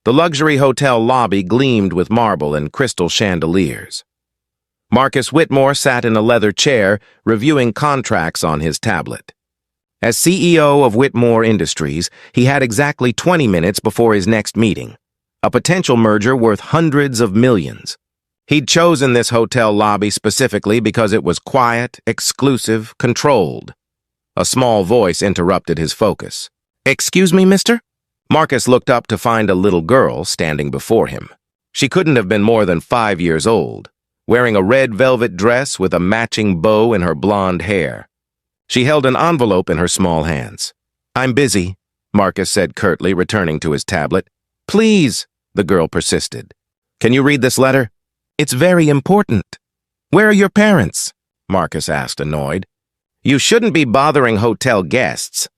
The luxury hotel lobby gleamed with marble and crystal chandeliers. Marcus Whitmore sat in a leather chair, reviewing contracts on his tablet. As CEO of Whitmore Industries, he had exactly 20 minutes before his next meeting, a potential merger worth hundreds of millions. He'd chosen this hotel lobby specifically because it was quiet, exclusive, controlled. A small voice interrupted his focus. "Excuse me, mister?" Marcus looked up to find a little girl standing before him. She couldn't have been more than 5 years old, wearing a red velvet dress with a matching bow in her blonde hair. She held an envelope in her small hands. "I'm busy," Marcus said curtly, returning to his tablet. "Please," the girl persisted. "Can you read this letter? It's very important." "Where are your parents?" Marcus asked, annoyed. "You shouldn't be bothering hotel guests."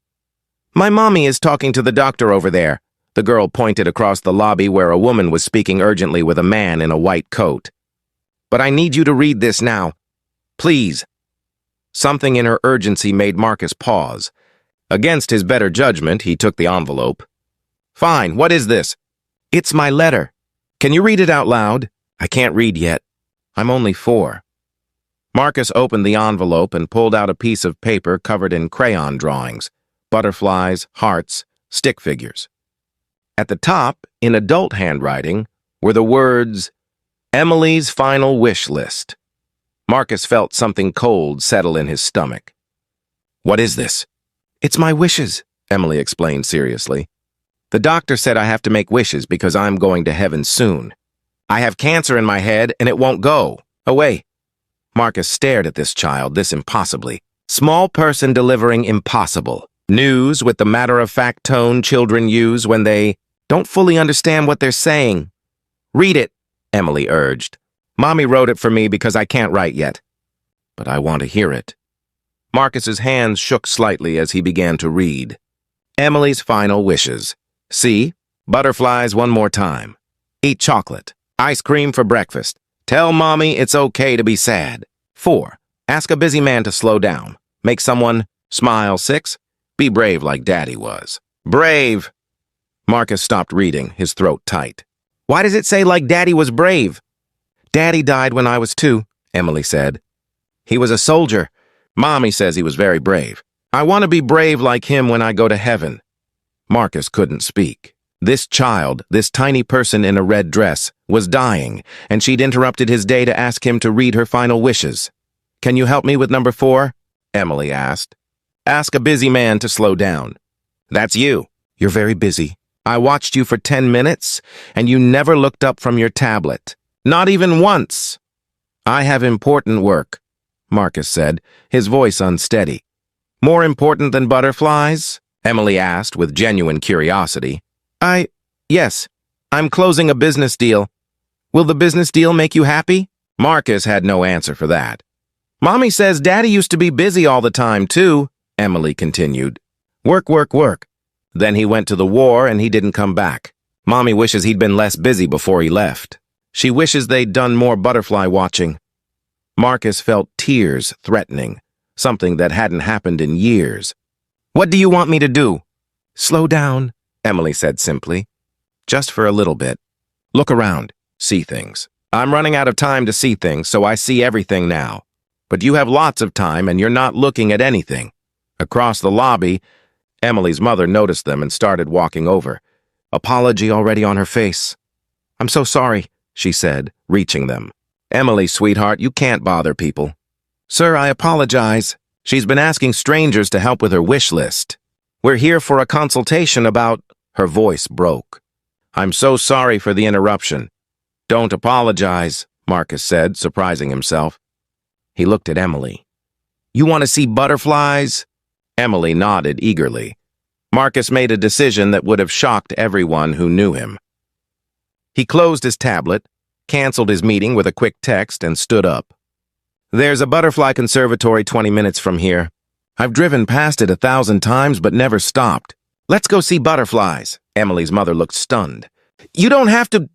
"My mommy is talking to the doctor over there." The girl pointed across the lobby where a woman was speaking urgently with a man in a white coat. "But I need you to read this now. Please." Something in her urgency made Marcus pause. Against his better judgment, he took the envelope. "Fine, what is this?" "It's my letter. Can you read it out loud?" "I can't read yet. I'm only 4. Marcus opened the envelope and pulled out a piece of paper covered in crayon drawings, butterflies, hearts, stick figures. At the top, in adult handwriting, were the words, "Emily's final wish list." Marcus felt something cold settle in his stomach. "What is this?" "It's my wishes," Emily explained seriously. "The doctor said I have to make wishes because I'm going to heaven soon. I have cancer in my head and it won't go away." Marcus stared at this child, this impossibly. Small person delivering impossible. News with the matter-of-fact tone children use when they don't fully understand what they're saying. "Read it," Emily urged. "Mommy wrote it for me because I can't write yet." "But I want to hear it." Marcus's hands shook slightly as he began to read. Emily's final wishes. See, butterflies one more time. Eat chocolate. Ice cream for breakfast. Tell mommy it's okay to be sad. 4. Ask a busy man to slow down. Make someone smile. 6. Be brave like Daddy was. Brave! Marcus stopped reading, his throat tight. "Why does it say like Daddy was brave?" "Daddy died when I was 2, Emily said. "He was a soldier. Mommy says he was very brave. I want to be brave like him when I go to heaven." Marcus couldn't speak. This child, this tiny person in a red dress, was dying, and she'd interrupted his day to ask him to read her final wishes. "Can you help me with number 4? Emily asked. "Ask a busy man to slow down." "That's you. You're very busy. I watched you for 10 minutes, and you never looked up from your tablet. Not even once." "I have important work," Marcus said, his voice unsteady. "More important than butterflies?" Emily asked with genuine curiosity. Yes, I'm closing a business deal. Will the business deal make you happy?" Marcus had no answer for that. "Mommy says Daddy used to be busy all the time, too," Emily continued. "Work, work, work. Then he went to the war and he didn't come back. Mommy wishes he'd been less busy before he left. She wishes they'd done more butterfly watching." Marcus felt tears threatening, something that hadn't happened in years. "What do you want me to do?" "Slow down," Emily said simply. "Just for a little bit. Look around, see things. I'm running out of time to see things, so I see everything now. But you have lots of time and you're not looking at anything." Across the lobby, Emily's mother noticed them and started walking over, apology already on her face. "I'm so sorry," she said, reaching them. "Emily, sweetheart, you can't bother people." "Sir, I apologize. She's been asking strangers to help with her wish list. We're here for a consultation about—" Her voice broke. "I'm so sorry for the interruption." "Don't apologize," Marcus said, surprising himself. He looked at Emily. "You want to see butterflies?" Emily nodded eagerly. Marcus made a decision that would have shocked everyone who knew him. He closed his tablet, canceled his meeting with a quick text, and stood up. "There's a butterfly conservatory 20 minutes from here. I've driven past it 1,000 times but never stopped. Let's go see butterflies." Emily's mother looked stunned. "You don't have to—"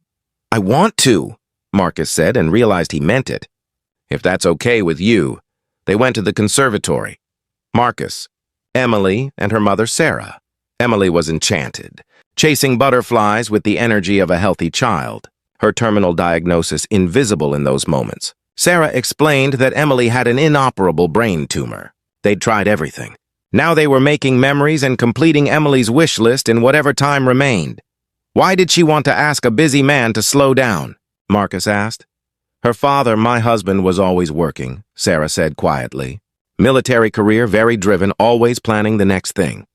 "I want to," Marcus said and realized he meant it. "If that's okay with you." They went to the conservatory. Marcus, Emily, and her mother Sarah. Emily was enchanted. chasing butterflies with the energy of a healthy child, her terminal diagnosis invisible in those moments. Sarah explained that Emily had an inoperable brain tumor. They'd tried everything. Now they were making memories and completing Emily's wish list in whatever time remained. Why did she want to ask a busy man to slow down? Marcus asked. Her father, my husband, was always working, Sarah said quietly. Military career, very driven, always planning the next thing.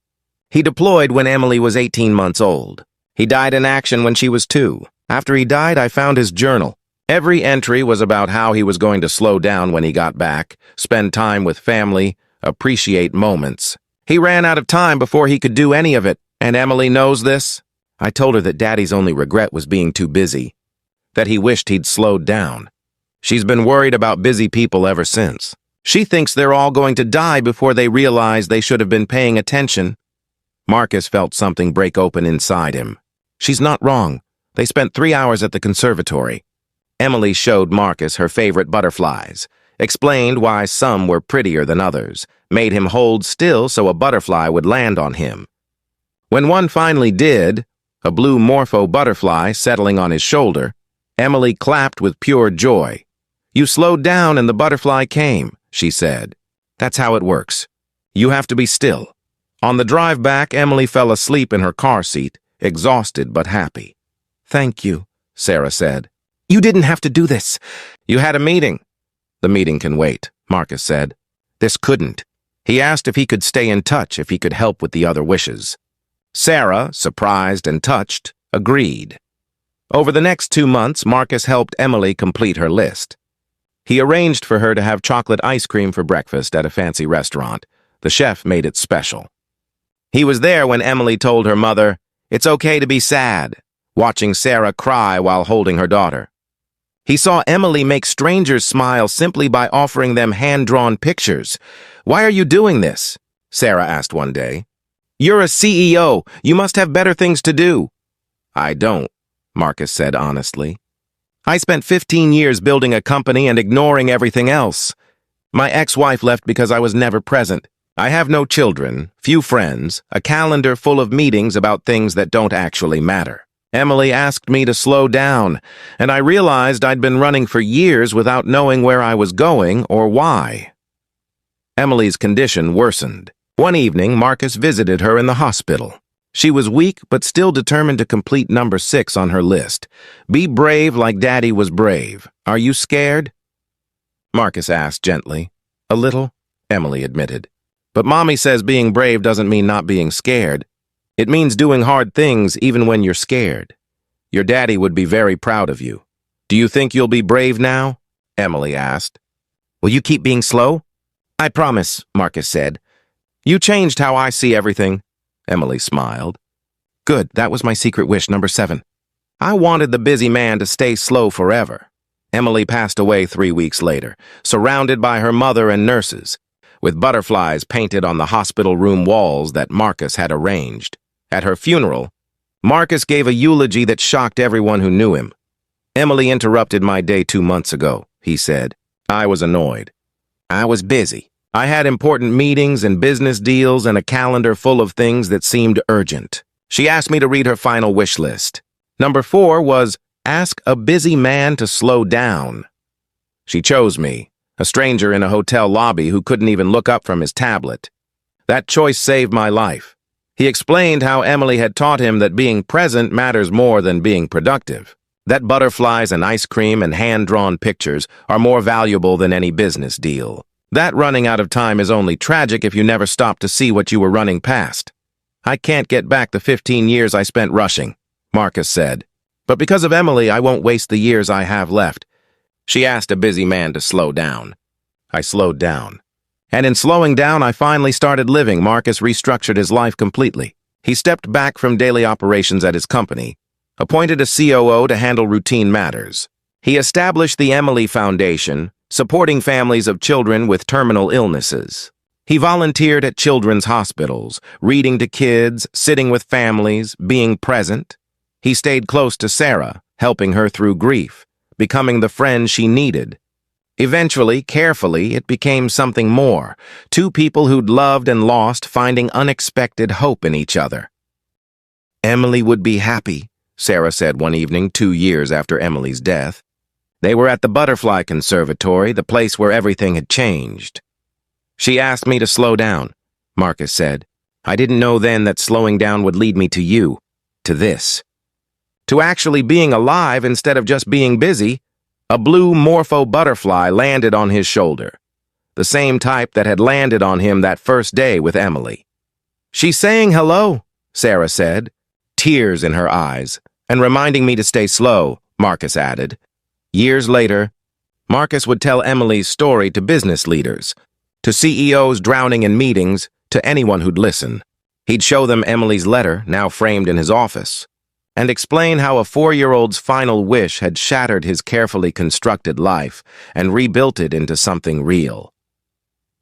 He deployed when Emily was 18 months old. He died in action when she was 2. After he died, I found his journal. Every entry was about how he was going to slow down when he got back, spend time with family, appreciate moments. He ran out of time before he could do any of it, and Emily knows this. I told her that Daddy's only regret was being too busy, that he wished he'd slowed down. She's been worried about busy people ever since. She thinks they're all going to die before they realize they should have been paying attention. Marcus felt something break open inside him. She's not wrong. They spent 3 hours at the conservatory. Emily showed Marcus her favorite butterflies, explained why some were prettier than others, made him hold still so a butterfly would land on him. When one finally did, a blue morpho butterfly settling on his shoulder, Emily clapped with pure joy. You slowed down and the butterfly came, she said. That's how it works. You have to be still. On the drive back, Emily fell asleep in her car seat, exhausted but happy. Thank you, Sarah said. You didn't have to do this. You had a meeting. The meeting can wait, Marcus said. This couldn't. He asked if he could stay in touch, if he could help with the other wishes. Sarah, surprised and touched, agreed. Over the next 2 months, Marcus helped Emily complete her list. He arranged for her to have chocolate ice cream for breakfast at a fancy restaurant. The chef made it special. He was there when Emily told her mother, "It's okay to be sad," watching Sarah cry while holding her daughter. He saw Emily make strangers smile simply by offering them hand-drawn pictures. "Why are you doing this?" Sarah asked one day. "You're a CEO. You must have better things to do." "I don't," Marcus said honestly. "I spent 15 years building a company and ignoring everything else. My ex-wife left because I was never present. I have no children, few friends, a calendar full of meetings about things that don't actually matter. Emily asked me to slow down, and I realized I'd been running for years without knowing where I was going or why." Emily's condition worsened. One evening, Marcus visited her in the hospital. She was weak but still determined to complete number 6 on her list. Be brave like Daddy was brave. Are you scared? Marcus asked gently. A little, Emily admitted. But Mommy says being brave doesn't mean not being scared. It means doing hard things even when you're scared. Your daddy would be very proud of you. Do you think you'll be brave now? Emily asked. Will you keep being slow? I promise, Marcus said. You changed how I see everything. Emily smiled. Good, that was my secret wish, number 7. I wanted the busy man to stay slow forever. Emily passed away 3 weeks later, surrounded by her mother and nurses, with butterflies painted on the hospital room walls that Marcus had arranged. At her funeral, Marcus gave a eulogy that shocked everyone who knew him. Emily interrupted my day 2 months ago, he said. I was annoyed. I was busy. I had important meetings and business deals and a calendar full of things that seemed urgent. She asked me to read her final wish list. Number 4 was, ask a busy man to slow down. She chose me, a stranger in a hotel lobby who couldn't even look up from his tablet. That choice saved my life. He explained how Emily had taught him that being present matters more than being productive, that butterflies and ice cream and hand-drawn pictures are more valuable than any business deal. That running out of time is only tragic if you never stop to see what you were running past. I can't get back the 15 years I spent rushing, Marcus said. But because of Emily, I won't waste the years I have left. She asked a busy man to slow down. I slowed down. And in slowing down, I finally started living. Marcus restructured his life completely. He stepped back from daily operations at his company, appointed a COO to handle routine matters. He established the Emily Foundation, supporting families of children with terminal illnesses. He volunteered at children's hospitals, reading to kids, sitting with families, being present. He stayed close to Sarah, helping her through grief, becoming the friend she needed. Eventually, carefully, it became something more. 2 people who'd loved and lost, finding unexpected hope in each other. Emily would be happy, Sarah said one evening 2 years after Emily's death. They were at the Butterfly Conservatory, the place where everything had changed. She asked me to slow down, Marcus said. I didn't know then that slowing down would lead me to you, to this. To actually being alive instead of just being busy. A blue morpho butterfly landed on his shoulder, the same type that had landed on him that first day with Emily. She's saying hello, Sarah said, tears in her eyes, and reminding me to stay slow, Marcus added. Years later, Marcus would tell Emily's story to business leaders, to CEOs drowning in meetings, to anyone who'd listen. He'd show them Emily's letter, now framed in his office, and explain how a 4-year-old's final wish had shattered his carefully constructed life and rebuilt it into something real.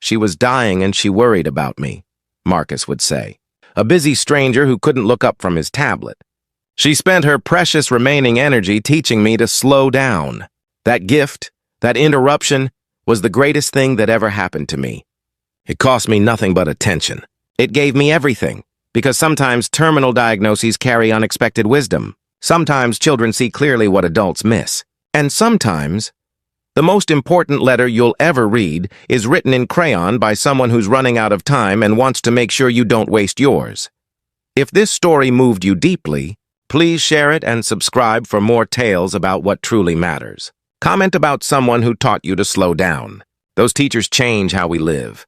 She was dying and she worried about me, Marcus would say, a busy stranger who couldn't look up from his tablet. She spent her precious remaining energy teaching me to slow down. That gift, that interruption, was the greatest thing that ever happened to me. It cost me nothing but attention. It gave me everything, because sometimes terminal diagnoses carry unexpected wisdom. Sometimes children see clearly what adults miss. And sometimes, the most important letter you'll ever read is written in crayon by someone who's running out of time and wants to make sure you don't waste yours. If this story moved you deeply, please share it and subscribe for more tales about what truly matters. Comment about someone who taught you to slow down. Those teachers change how we live.